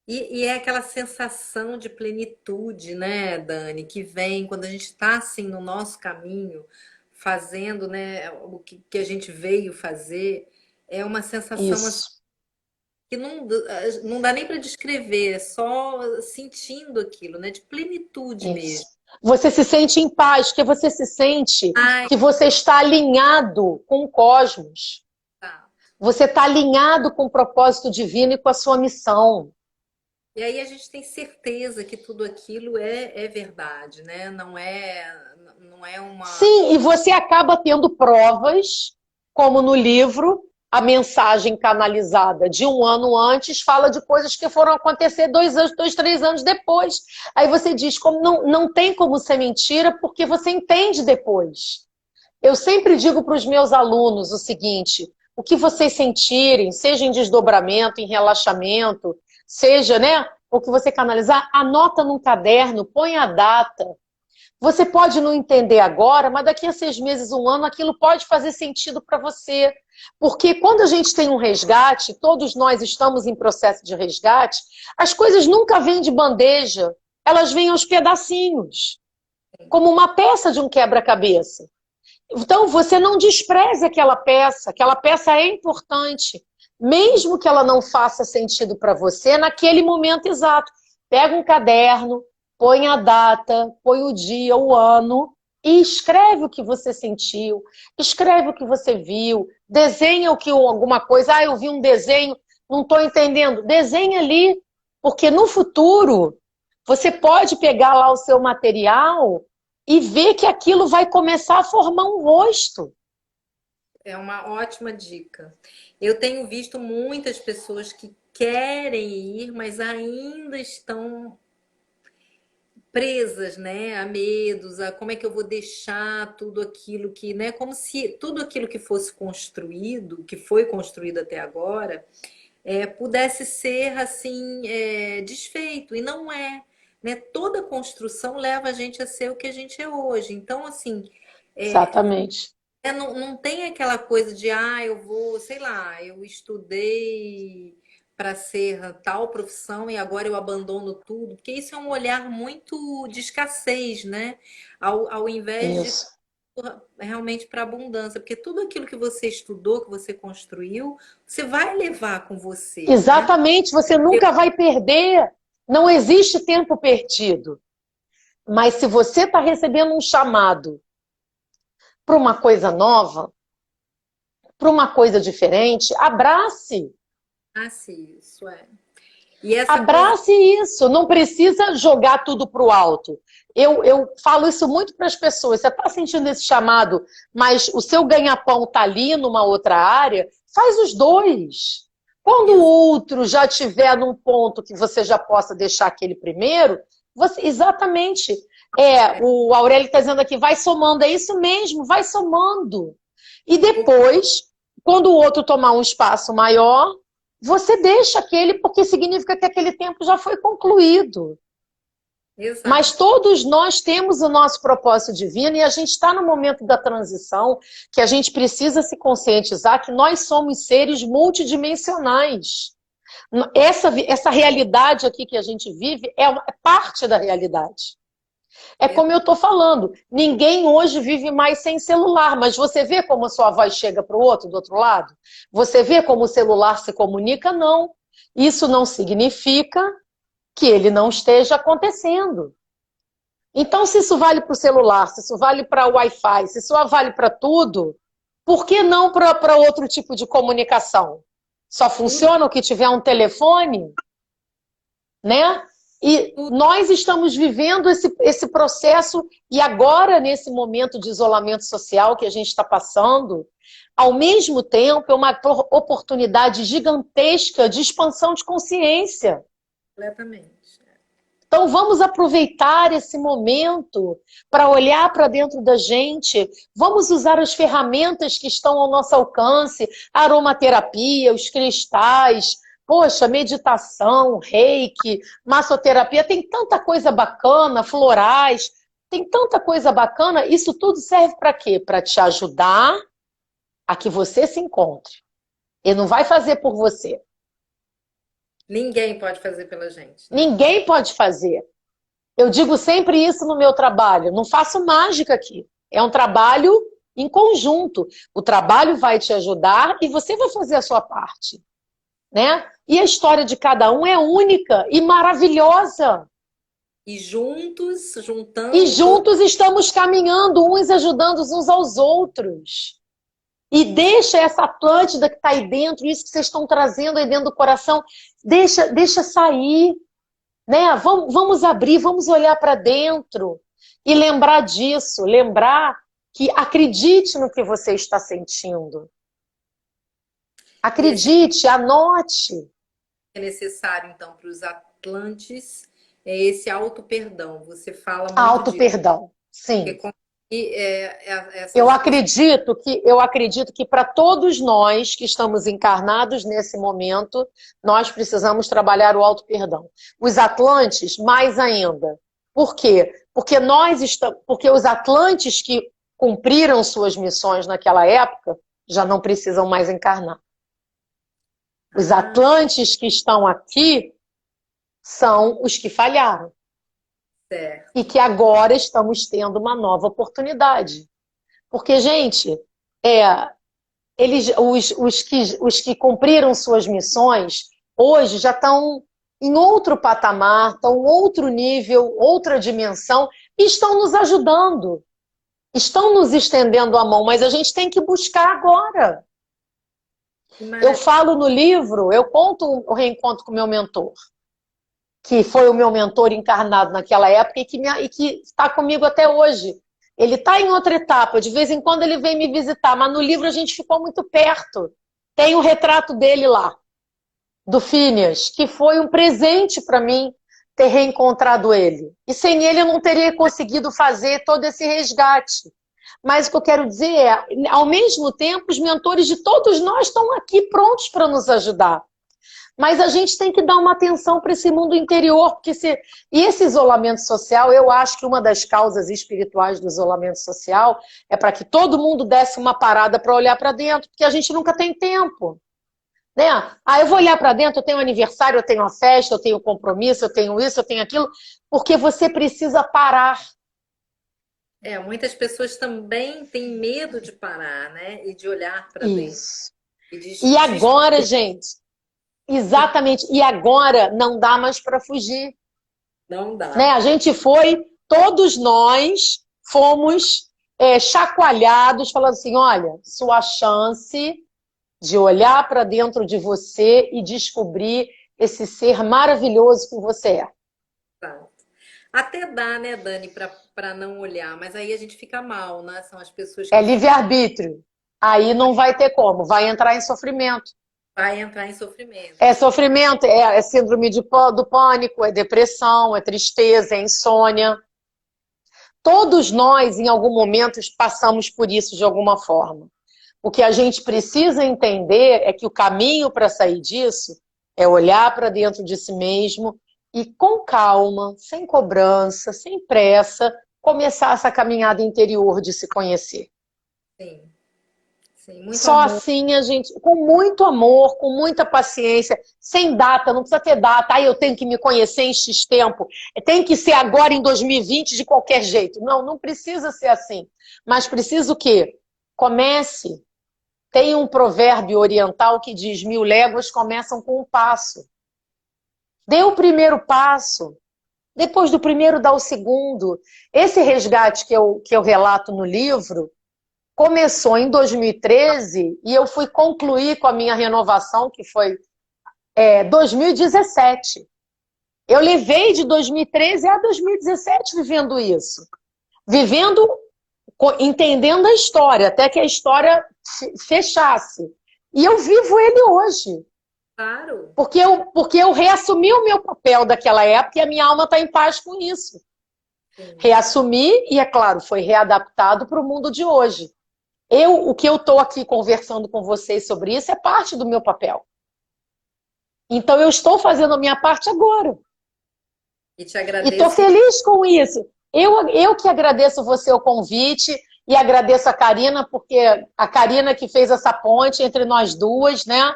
E é aquela sensação de plenitude, né, Dani, que vem quando a gente está assim no nosso caminho, fazendo, né, o que a gente veio fazer, é uma sensação assim, Isso, que não dá nem para descrever, é só sentindo aquilo, né, de plenitude isso. mesmo. Você se sente em paz, porque você se sente Ai, que você está alinhado com o cosmos. tá. Você está alinhado com o propósito divino e com a sua missão. E aí a gente tem certeza que tudo aquilo é verdade, né? Não é uma. Sim, e você acaba tendo provas, como no livro, a mensagem canalizada de um ano antes fala de coisas que foram acontecer 2 anos, 3 anos depois. Aí você diz, como não tem como ser mentira, porque você entende depois. Eu sempre digo para os meus alunos o seguinte: o que vocês sentirem, seja em desdobramento, em relaxamento, seja, né, o que você canalizar, anota num caderno, põe a data. Você pode não entender agora, mas daqui a 6 meses, um ano, aquilo pode fazer sentido para você. Porque quando a gente tem um resgate, todos nós estamos em processo de resgate, as coisas nunca vêm de bandeja, elas vêm aos pedacinhos, como uma peça de um quebra-cabeça. Então, você não despreze aquela peça é importante, mesmo que ela não faça sentido para você naquele momento exato. Pega um caderno, põe a data, põe o dia, o ano e escreve o que você sentiu, escreve o que você viu, desenha alguma coisa. Ah, eu vi um desenho, não estou entendendo. Desenha ali, porque no futuro você pode pegar lá o seu material e ver que aquilo vai começar a formar um rosto. É uma ótima dica. Eu tenho visto muitas pessoas que querem ir, mas ainda estão presas, né, a medos, a como é que eu vou deixar tudo aquilo que, né, como se tudo aquilo que fosse construído, que foi construído até agora, pudesse ser assim desfeito e não é, né? Toda construção leva a gente a ser o que a gente é hoje. Então, assim, Exatamente. não tem aquela coisa de, eu vou, sei lá, eu estudei para ser tal profissão e agora eu abandono tudo, porque isso é um olhar muito de escassez, né? Ao invés de Isso. realmente para abundância, porque tudo aquilo que você estudou, que você construiu, você vai levar com você, né? Exatamente, você nunca vai perder. Não existe tempo perdido. Mas se você está recebendo um chamado para uma coisa nova, para uma coisa diferente, abrace. Ah, sim, isso é. E essa coisa, Abrace isso, não precisa jogar tudo para o alto. Eu falo isso muito para as pessoas. Você está sentindo esse chamado, mas o seu ganha-pão está ali numa outra área, faz os dois. Quando o outro já estiver num ponto que você já possa deixar aquele primeiro, exatamente. O Aurélio está dizendo aqui, vai somando, é isso mesmo, vai somando. E depois, quando o outro tomar um espaço maior, você deixa aquele, porque significa que aquele tempo já foi concluído. Mas exato. todos nós temos o nosso propósito divino e a gente está no momento da transição que a gente precisa se conscientizar que nós somos seres multidimensionais. Essa realidade aqui que a gente vive é parte da realidade. É como eu estou falando, ninguém hoje vive mais sem celular, mas você vê como a sua voz chega para o outro do outro lado? Você vê como o celular se comunica? Não. Isso não significa que ele não esteja acontecendo. Então, se isso vale para o celular, se isso vale para o Wi-Fi, se isso vale para tudo, por que não para outro tipo de comunicação? Só funciona o que tiver um telefone? Né? E nós estamos vivendo esse processo, e agora, nesse momento de isolamento social que a gente está passando, ao mesmo tempo, é uma oportunidade gigantesca de expansão de consciência. Completamente. Então, vamos aproveitar esse momento para olhar para dentro da gente. Vamos usar as ferramentas que estão ao nosso alcance, a aromaterapia, os cristais, poxa, meditação, reiki, massoterapia, tem tanta coisa bacana, florais, tem tanta coisa bacana. Isso tudo serve para quê? Para te ajudar a que você se encontre. Ele não vai fazer por você. Ninguém pode fazer pela gente, né? Ninguém pode fazer. Eu digo sempre isso no meu trabalho. Não faço mágica aqui. É um trabalho em conjunto. O trabalho vai te ajudar e você vai fazer a sua parte, né? E a história de cada um é única e maravilhosa. E juntos, E juntando todo juntos estamos caminhando, uns ajudando uns aos outros. E deixa essa Atlântida que está aí dentro, isso que vocês estão trazendo aí dentro do coração, deixa sair, né? Vamos abrir, vamos olhar para dentro e lembrar disso, lembrar que acredite no que você está sentindo. e esse Acredite, anote. é necessário, então, para os atlantes, é esse auto-perdão. Você fala muito disso. Auto-perdão, Porque sim. Eu essas pessoas. acredito que para todos nós que estamos encarnados nesse momento, nós precisamos trabalhar o auto-perdão. Os Atlantes, mais ainda. Por quê? Porque os Atlantes que cumpriram suas missões naquela época já não precisam mais encarnar. Os Ah, Atlantes que estão aqui são os que falharam e certo. que agora estamos tendo uma nova oportunidade. Porque, gente, é, os que cumpriram suas missões hoje já estão em outro patamar, estão em outro nível, outra dimensão, e estão nos ajudando, estão nos estendendo a mão, mas a gente tem que buscar agora. Que Eu maravilha. falo no livro, eu conto o reencontro com o meu mentor, que foi o meu mentor encarnado naquela época e que está comigo até hoje. Ele está em outra etapa, de vez em quando ele vem me visitar, mas no livro a gente ficou muito perto. Tem o retrato dele lá, do Phineas, que foi um presente para mim ter reencontrado ele. E sem ele eu não teria conseguido fazer todo esse resgate. Mas o que eu quero dizer é, ao mesmo tempo, os mentores de todos nós estão aqui prontos para nos ajudar. Mas a gente tem que dar uma atenção para esse mundo interior, porque e esse isolamento social, eu acho que uma das causas espirituais do isolamento social é para que todo mundo desse uma parada para olhar para dentro, porque a gente nunca tem tempo. Né? Ah, eu vou olhar para dentro, eu tenho aniversário, eu tenho uma festa, eu tenho compromisso, eu tenho isso, eu tenho aquilo, porque você precisa parar. Muitas pessoas também têm medo de parar, né? E de olhar para dentro. Isso. E de E agora, descobrir. gente, exatamente, e agora não dá mais para fugir. Não Né? dá. A gente foi, todos nós fomos chacoalhados, falando assim, olha, sua chance de olhar para dentro de você e descobrir esse ser maravilhoso que você é. Tá. Até dá, né, Dani, para não olhar, mas aí a gente fica mal, né? São as pessoas É que ficam. livre-arbítrio. Aí não vai ter como, vai entrar em sofrimento. Vai entrar em sofrimento. É sofrimento, é síndrome do pânico, é depressão, é tristeza, é insônia. Todos nós, em algum momento, passamos por isso de alguma forma. O que a gente precisa entender é que o caminho para sair disso é olhar para dentro de si mesmo e, com calma, sem cobrança, sem pressa, começar essa caminhada interior de se conhecer. Sim, sim, muito Só amor. assim a gente, com muito amor, com muita paciência, sem data, não precisa ter data, aí eu tenho que me conhecer em X tempo, tem que ser agora em 2020 de qualquer jeito. Não, não precisa ser assim. Mas precisa o quê? Comece. Tem um provérbio oriental que diz: 1000 léguas começam com um passo. Dê o primeiro passo. Depois do primeiro, dá o segundo. Esse resgate que eu relato no livro começou em 2013 e eu fui concluir com a minha renovação, que foi 2017. Eu levei de 2013 a 2017 vivendo isso. Vivendo, entendendo a história, até que a história fechasse. E eu vivo ele hoje. Claro. Porque eu reassumi o meu papel daquela época e a minha alma está em paz com isso. Sim. Reassumi e, é claro, foi readaptado para o mundo de hoje. O que eu estou aqui conversando com vocês sobre isso é parte do meu papel. Então eu estou fazendo a minha parte agora. E te E estou agradeço. feliz com isso. Eu que agradeço você o convite e agradeço a Karina, porque a Karina que fez essa ponte entre nós duas, né?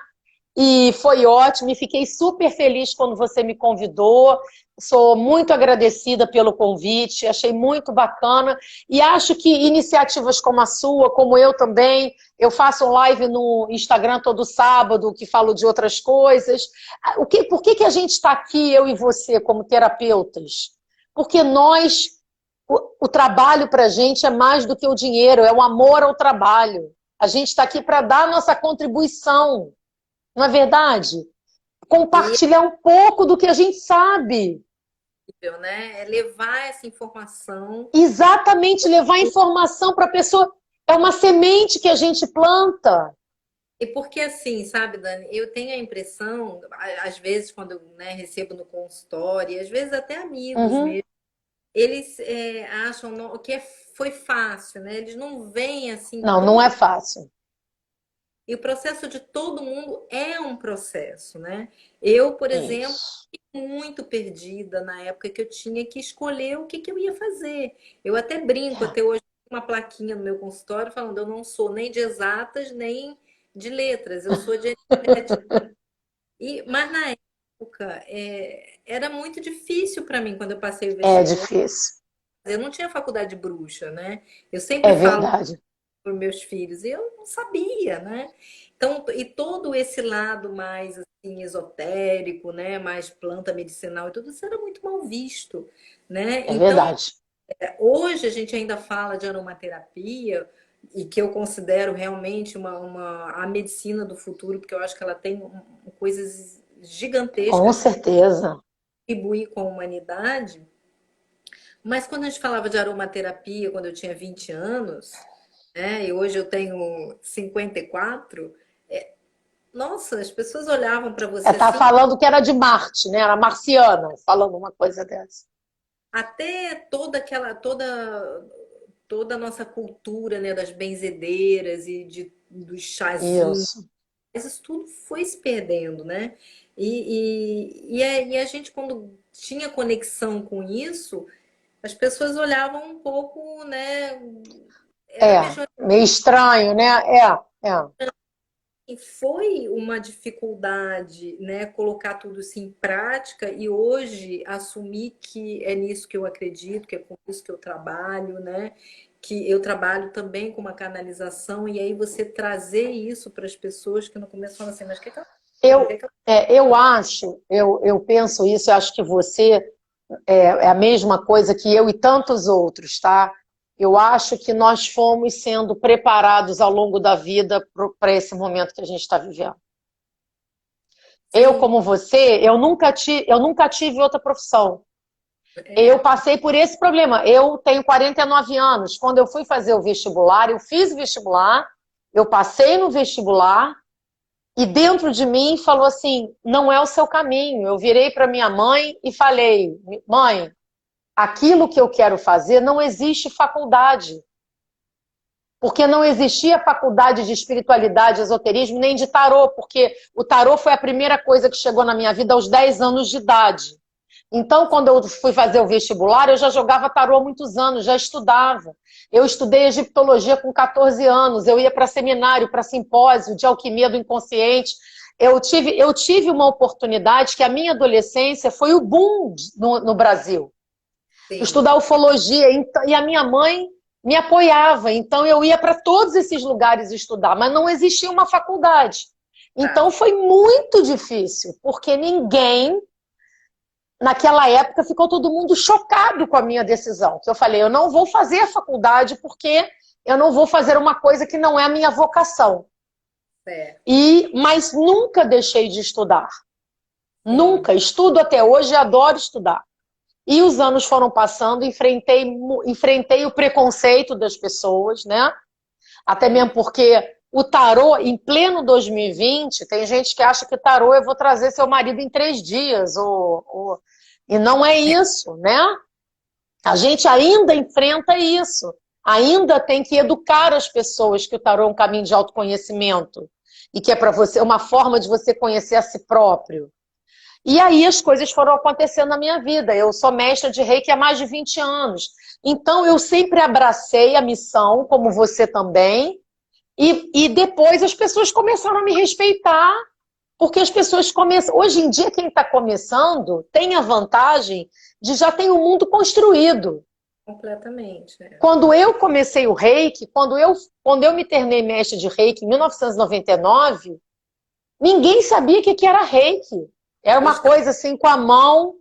E foi ótimo, e fiquei super feliz quando você me convidou. Sou muito agradecida pelo convite, achei muito bacana. E acho que iniciativas como a sua, como eu também, eu faço um live no Instagram todo sábado, que falo de outras coisas. Por que a gente está aqui, eu e você, como terapeutas? Porque o trabalho para a gente é mais do que o dinheiro, é o amor ao trabalho. A gente está aqui para dar a nossa contribuição. Não é verdade? E Compartilhar um pouco do que a gente sabe. né? É levar essa informação. Exatamente, levar informação para a pessoa. É uma semente que a gente planta. E porque assim, sabe, Dani, eu tenho a impressão, às vezes, quando eu, né, recebo no consultório, e às vezes até amigos Uhum. mesmo, eles acham que foi fácil, né? Eles não veem assim Não, não todo. é fácil. E o processo de todo mundo é um processo, né? Eu, por exemplo, Isso. fiquei muito perdida na época que eu tinha que escolher o que que eu ia fazer. Eu até brinco É. até hoje com uma plaquinha no meu consultório falando, eu não sou nem de exatas nem de letras, eu sou de aritmética. Mas na época era muito difícil para mim quando eu passei o É vestibular. difícil. Eu não tinha faculdade de bruxa, né? Eu sempre É falo verdade. para os meus filhos. E eu não sabia, né? Então, e todo esse lado mais assim esotérico, né, mais planta medicinal e tudo isso era muito mal visto, né? É Então, verdade. hoje a gente ainda fala de aromaterapia e que eu considero realmente a medicina do futuro, porque eu acho que ela tem coisas Com gigantescas para certeza. contribuir com a humanidade. Mas quando a gente falava de aromaterapia, quando eu tinha 20 anos, né? E hoje eu tenho 54. Nossa, as pessoas olhavam para você Tá assim, falando que era de Marte, né? Era marciana, falando uma coisa dessa. até toda a nossa cultura, né, das benzedeiras e dos chazinhos, Isso. isso tudo foi se perdendo, né? E a gente, quando tinha conexão com isso, as pessoas olhavam um pouco, né? Era É, meio estranho, né? É. e foi uma dificuldade, né, colocar tudo isso em prática e hoje assumir que é nisso que eu acredito, que é com isso que eu trabalho, né? Que eu trabalho também com uma canalização e aí você trazer isso para as pessoas que no começo falam assim, mas o que é que ela tá fazendo? O que Eu, é que ela... eu acho, eu penso isso, eu acho que você é a mesma coisa que eu e tantos outros, tá? Eu acho que nós fomos sendo preparados ao longo da vida para esse momento que a gente está vivendo. Eu, Sim, como você, eu nunca tive outra profissão. Eu é, passei por esse problema. Eu tenho 49 anos. Quando eu fui fazer o vestibular, eu fiz o vestibular, eu passei no vestibular, e dentro de mim falou assim: não é o seu caminho. Eu virei para minha mãe e falei: mãe, aquilo que eu quero fazer não existe faculdade. Porque não existia faculdade de espiritualidade, esoterismo, nem de tarô, porque o tarô foi a primeira coisa que chegou na minha vida aos 10 anos de idade. Então, quando eu fui fazer o vestibular, eu já jogava tarô há muitos anos, já estudava. Eu estudei egiptologia com 14 anos, eu ia para seminário, para simpósio de alquimia do inconsciente. Eu tive uma oportunidade que a minha adolescência foi o boom no Brasil. sim. Estudar ufologia, e a minha mãe me apoiava, então eu ia para todos esses lugares estudar, mas não existia uma faculdade. Então Tá. foi muito difícil, porque ninguém naquela época ficou todo mundo chocado com a minha decisão. Que eu falei, eu não vou fazer a faculdade porque eu não vou fazer uma coisa que não é a minha vocação. Certo. Mas nunca deixei de estudar. Sim. Nunca. Estudo até hoje e adoro estudar. E os anos foram passando, enfrentei o preconceito das pessoas, né? Até Sim. mesmo porque o tarô, em pleno 2020, tem gente que acha que tarô eu vou trazer seu marido em 3 dias, e não é isso, né? A gente ainda enfrenta isso. Ainda tem que educar as pessoas que o tarô é um caminho de autoconhecimento e que é para você uma forma de você conhecer a si próprio. E aí as coisas foram acontecendo na minha vida. Eu sou mestra de Reiki há mais de 20 anos. Então eu sempre abracei a missão, como você também, e depois as pessoas começaram a me respeitar, porque as pessoas começam. Hoje em dia, quem está começando tem a vantagem de já ter o mundo construído. Completamente. É. Quando eu comecei o Reiki, quando eu me tornei mestre de Reiki em 1999, ninguém sabia o que era Reiki. Era Hoje uma está coisa assim com a mão, hoje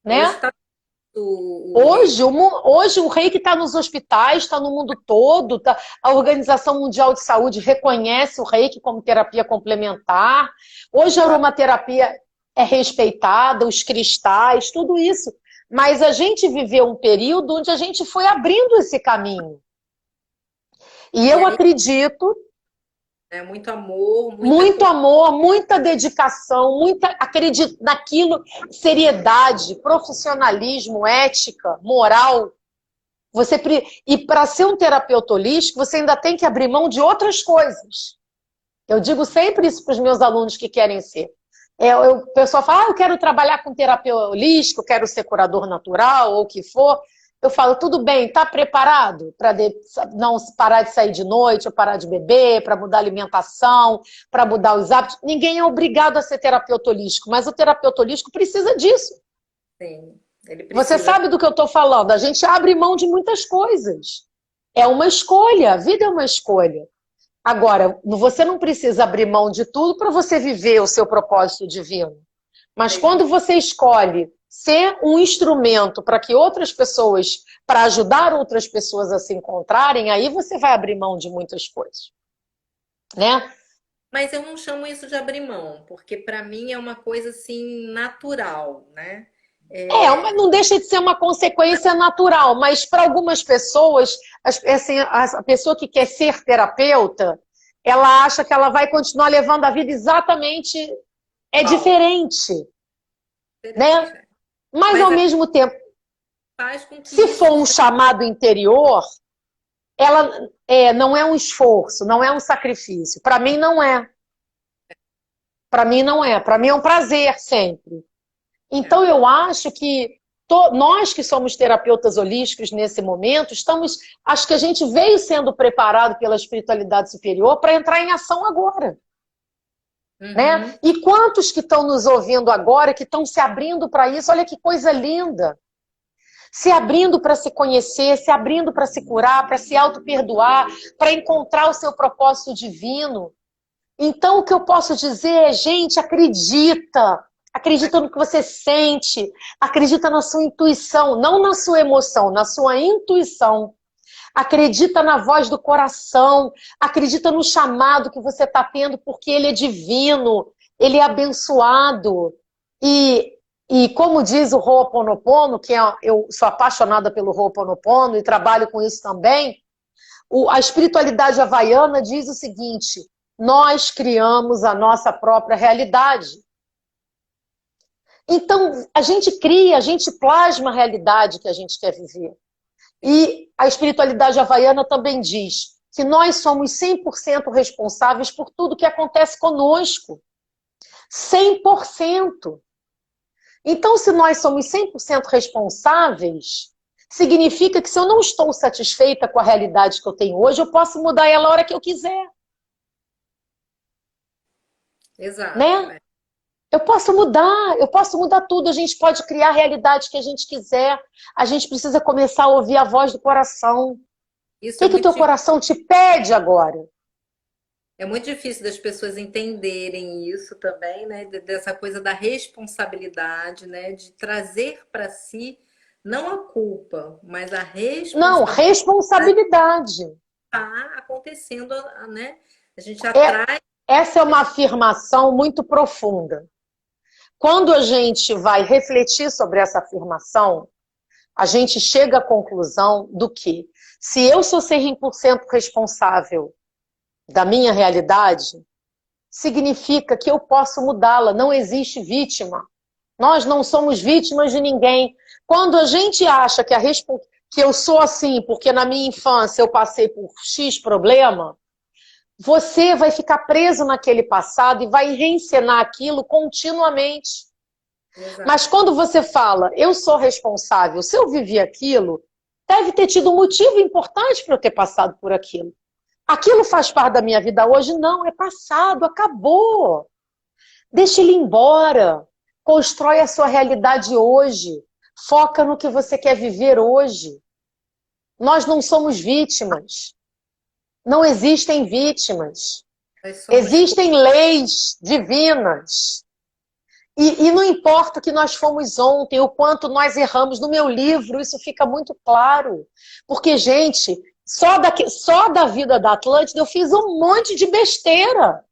né? tá o reiki. Hoje o reiki está nos hospitais, está no mundo todo. A Organização Mundial de Saúde reconhece o reiki como terapia complementar. Hoje a aromaterapia é respeitada, os cristais, tudo isso. Mas a gente viveu um período onde a gente foi abrindo esse caminho. E E eu aí, acredito, é muito amor, muita muito amor, muita dedicação, acredito naquilo, seriedade, profissionalismo, ética, moral. E para ser um terapeuta holístico, você ainda tem que abrir mão de outras coisas. Eu digo sempre isso para os meus alunos que querem ser. O pessoal fala, eu quero trabalhar com terapeuta holístico, quero ser curador natural, ou o que for. Eu falo, tudo bem, está preparado para não parar de sair de noite, ou parar de beber, para mudar a alimentação, para mudar os hábitos? Ninguém é obrigado a ser terapeuta holístico, mas o terapeuta holístico precisa disso. sim, ele Você precisa. sabe do que eu estou falando. A gente abre mão de muitas coisas. É uma escolha, a vida é uma escolha. Agora, você não precisa abrir mão de tudo para você viver o seu propósito divino. Mas É isso. quando você escolhe ser um instrumento para que outras pessoas, para ajudar outras pessoas a se encontrarem, aí você vai abrir mão de muitas coisas, né? Mas eu não chamo isso de abrir mão, porque para mim é uma coisa assim natural, né? Não deixa de ser uma consequência natural, mas para algumas pessoas, assim, a pessoa que quer ser terapeuta, ela acha que ela vai continuar levando a vida exatamente Igual, diferente, né? diferente. Mas Mas ao a mesmo tempo, faz com que se isso for um chamado interior, ela não é um esforço, não é um sacrifício. Para mim não é. Para mim não é. Para mim é um prazer sempre. é, Então, eu acho que nós que somos terapeutas holísticos nesse momento, acho que a gente veio sendo preparado pela espiritualidade superior para entrar em ação agora. Né? uhum, E quantos que estão nos ouvindo agora, que estão se abrindo para isso? Olha que coisa linda! Se abrindo para se conhecer, se abrindo para se curar, para se auto-perdoar, para encontrar o seu propósito divino. Então, o que eu posso dizer é, gente, acredita. Acredita no que você sente. Acredita na sua intuição, não na sua emoção, na sua intuição. Acredita na voz do coração. Acredita no chamado que você está tendo, porque ele é divino, ele é abençoado. E como diz o Ho'oponopono, eu sou apaixonada pelo Ho'oponopono e trabalho com isso também, a espiritualidade havaiana diz o seguinte: nós criamos a nossa própria realidade. Então, a gente cria, a gente plasma a realidade que a gente quer viver. E a espiritualidade havaiana também diz que nós somos 100% responsáveis por tudo que acontece conosco. 100%. Então, se nós somos 100% responsáveis, significa que se eu não estou satisfeita com a realidade que eu tenho hoje, eu posso mudar ela a hora que eu quiser. exato. Né? Eu posso mudar tudo, a gente pode criar a realidade que a gente quiser, a gente precisa começar a ouvir a voz do coração. O Isso que o teu coração te pede agora? é muito difícil das pessoas entenderem isso também, né? Dessa coisa da responsabilidade, né? De trazer para si não a culpa, mas a Não, responsabilidade responsabilidade. está acontecendo, né? A gente É, atrai. essa é uma afirmação muito profunda. Quando a gente vai refletir sobre essa afirmação, a gente chega à conclusão do que, se eu sou 100% responsável da minha realidade, significa que eu posso mudá-la. Não existe vítima. Nós não somos vítimas de ninguém. Quando a gente acha que eu sou assim porque na minha infância eu passei por X problema, você vai ficar preso naquele passado e vai reencenar aquilo continuamente. Exato. Mas quando você fala, eu sou responsável, se eu vivi aquilo, deve ter tido um motivo importante para eu ter passado por aquilo. Aquilo faz parte da minha vida hoje? Não, é passado, acabou. Deixa ele embora. Constrói a sua realidade hoje. Foca no que você quer viver hoje. Nós não somos vítimas. Não existem vítimas. Nós somos Existem leis divinas. E não importa o que nós fomos ontem, o quanto nós erramos. No meu livro, isso fica muito claro. Porque, gente, só da vida da Atlântida eu fiz um monte de besteira.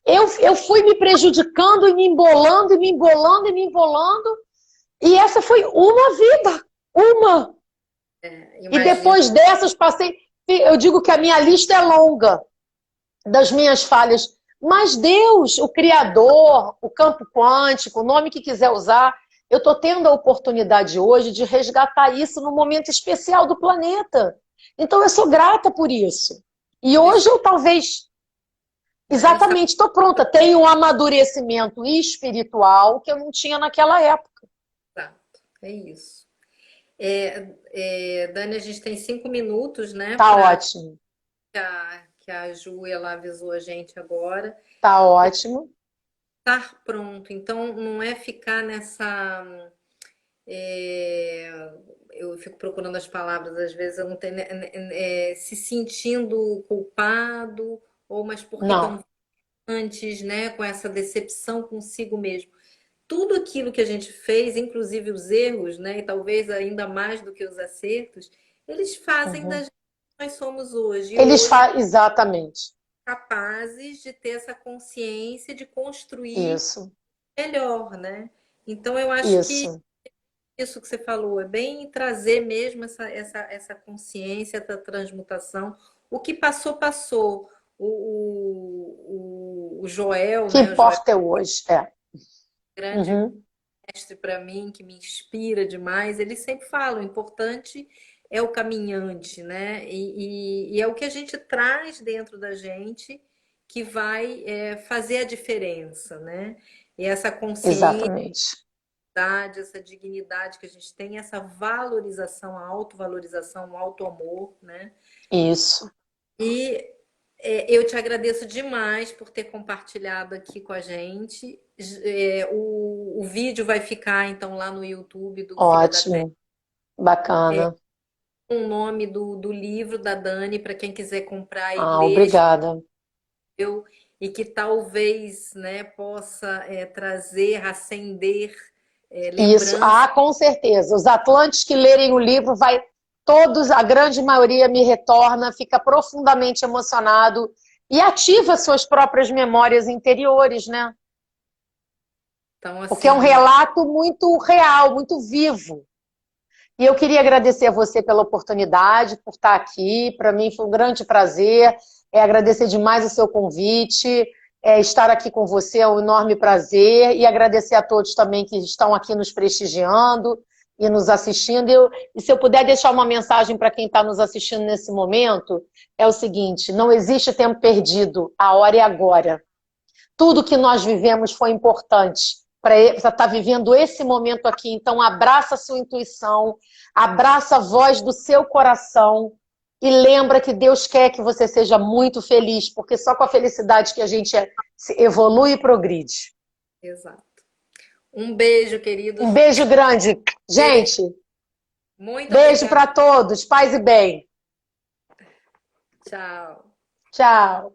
Eu fui me prejudicando e me embolando, e me embolando, e me embolando. E essa foi uma vida. Uma. E imagina. depois dessas, passei. Eu digo que a minha lista é longa das minhas falhas. Mas Deus, o Criador, o campo quântico, o nome que quiser usar, eu estou tendo a oportunidade hoje de resgatar isso num momento especial do planeta. Então eu sou grata por isso. E hoje eu talvez, A gente está. exatamente, estou pronta. Tenho um amadurecimento espiritual que eu não tinha naquela época. É isso. Dani, a gente tem 5 minutos, né, Tá para ótimo. que a Ju ela avisou a gente agora. Tá ótimo. Estar pronto. Então, não é ficar nessa. é, eu fico procurando as palavras, às vezes eu não tenho, se sentindo culpado, ou mas por que que eu não Não. fiz antes, né? Com essa decepção consigo mesmo. Tudo aquilo que a gente fez, inclusive os erros, né? E talvez ainda mais do que os acertos, eles fazem da Uhum. gente o que nós somos hoje. E Eles hoje fazem. Exatamente. capazes de ter essa consciência de construir Isso. melhor, né? Então eu acho que Isso. isso que você falou é bem trazer mesmo essa consciência, essa transmutação. O que passou, passou. O O Joel, que né? O Joel importa é hoje. É. é um grande Uhum. mestre para mim, que me inspira demais. Ele sempre fala, o importante é o caminhante, né? E é o que a gente traz dentro da gente que vai fazer a diferença, né? E essa consciência, Exatamente. essa dignidade que a gente tem, essa valorização, a autovalorização, o auto-amor, né? Isso. E eu te agradeço demais por ter compartilhado aqui com a gente. O vídeo vai ficar então lá no YouTube do Filha da Terra, Ótimo. Bacana. com o nome do livro da Dani, para quem quiser comprar e Ah, ler, obrigada. e que talvez, né, possa trazer, acender Isso. lembranças. Ah, com certeza. Os atlantes que lerem o livro vai todos, a grande maioria me retorna, fica profundamente emocionado e ativa suas próprias memórias interiores, né? Então, Porque é um assim, relato muito real, muito vivo. E eu queria agradecer a você pela oportunidade, por estar aqui. Para mim foi um grande prazer. Agradecer demais o seu convite. Estar aqui com você é um enorme prazer. E agradecer a todos também que estão aqui nos prestigiando e nos assistindo. E se eu puder deixar uma mensagem para quem está nos assistindo nesse momento, é o seguinte: não existe tempo perdido. A hora é agora. Tudo que nós vivemos foi importante para estar vivendo esse momento aqui. Então, abraça a sua intuição, abraça a voz do seu coração e lembra que Deus quer que você seja muito feliz, porque só com a felicidade que a gente evolui e progride. exato. Um beijo, Um queridos. beijo grande. Gente, Muito beijo obrigada. para todos. Paz e bem. Tchau. Tchau.